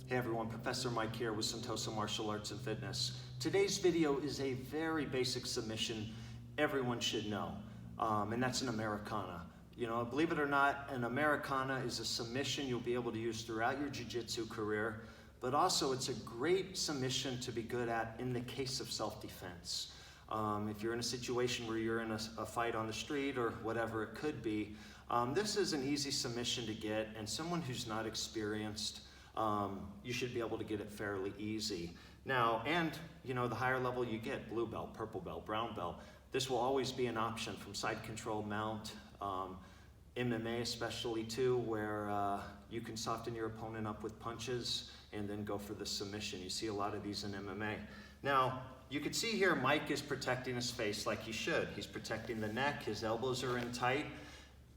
Hey everyone, Professor Mike here with Sentosa Martial Arts and Fitness. Today's video is a very basic submission everyone should know, and that's an Americana. You know, believe it or not, an Americana is a submission you'll be able to use throughout your jiu-jitsu career, but also it's a great submission to be good at in the case of self-defense. If you're in a situation where you're in a fight on the street or whatever it could be, this is an easy submission to get, and someone who's not experienced, you should be able to get it fairly easy. Now, and you know, the higher level you get, blue belt, purple belt, brown belt, this will always be an option from side control mount, MMA especially too, where you can soften your opponent up with punches and then go for the submission. You see a lot of these in MMA. Now, you can see here Mike is protecting his face like he should. He's protecting the neck, his elbows are in tight.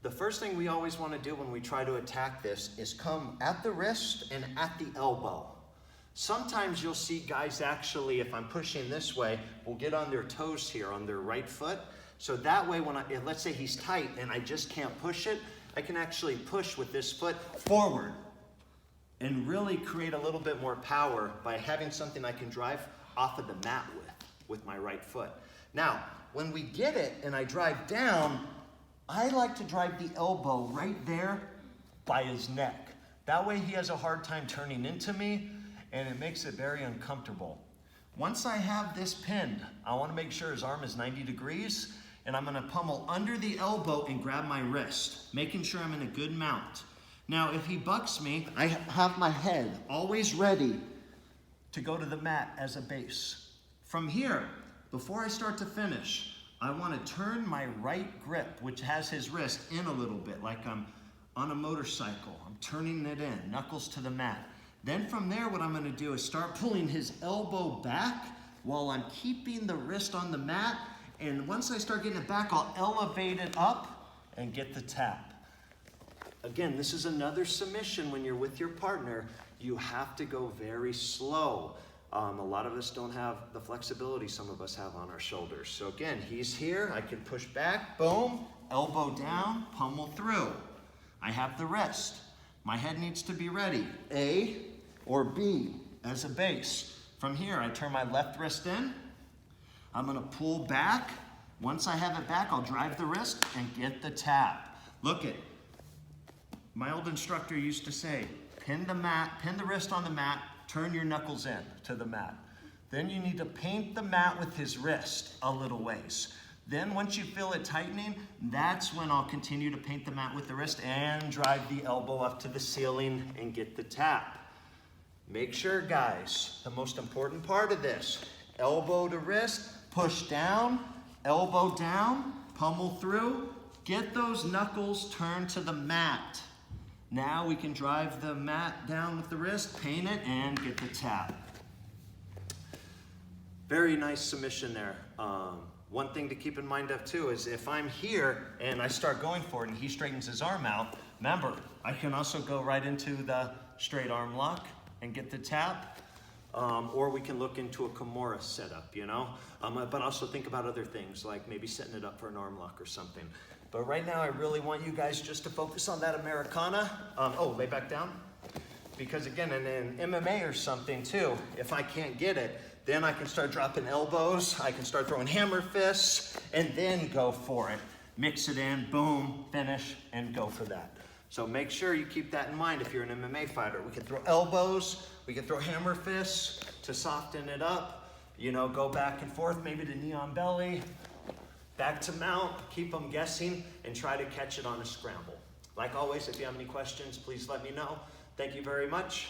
The first thing we always want to do when we try to attack this is come at the wrist and at the elbow. Sometimes you'll see guys actually, if I'm pushing this way, will get on their toes here, on their right foot. So that way, let's say he's tight and I just can't push it, I can actually push with this foot forward and really create a little bit more power by having something I can drive off of the mat with my right foot. Now, when we get it and I drive down, I like to drive the elbow right there by his neck. That way he has a hard time turning into me and it makes it very uncomfortable. Once I have this pinned, I want to make sure his arm is 90 degrees and I'm going to pummel under the elbow and grab my wrist, making sure I'm in a good mount. Now if he bucks me, I have my head always ready to go to the mat as a base. From here, before I start to finish, I want to turn my right grip, which has his wrist, in a little bit, like I'm on a motorcycle. I'm turning it in, knuckles to the mat. Then from there, what I'm going to do is start pulling his elbow back while I'm keeping the wrist on the mat. And once I start getting it back, I'll elevate it up and get the tap. Again, this is another submission when you're with your partner. You have to go very slow. A lot of us don't have the flexibility some of us have on our shoulders. So again, he's here, I can push back, boom, elbow down, pummel through. I have the wrist. My head needs to be ready, A or B as a base. From here, I turn my left wrist in. I'm gonna pull back. Once I have it back, I'll drive the wrist and get the tap. Look it. My old instructor used to say, pin the wrist on the mat, turn your knuckles in to the mat. Then you need to paint the mat with his wrist a little ways. Then once you feel it tightening, that's when I'll continue to paint the mat with the wrist and drive the elbow up to the ceiling and get the tap. Make sure, guys, the most important part of this, elbow to wrist, push down, elbow down, pummel through, get those knuckles turned to the mat. Now we can drive the mat down with the wrist, paint it, and get the tap. Very nice submission there. One thing to keep in mind of too is if I'm here and I start going for it and he straightens his arm out, remember, I can also go right into the straight arm lock and get the tap. Or we can look into a Kimura setup, you know? But also think about other things, like maybe setting it up for an arm lock or something. But right now, I really want you guys just to focus on that Americana. Lay back down. Because again, in MMA or something too, if I can't get it, then I can start dropping elbows, I can start throwing hammer fists, and then go for it. Mix it in, boom, finish, and go for that. So make sure you keep that in mind if you're an MMA fighter. We can throw elbows, we can throw hammer fists to soften it up, you know, go back and forth, maybe to knee on belly, back to mount, keep them guessing, and try to catch it on a scramble. Like always, if you have any questions, please let me know. Thank you very much.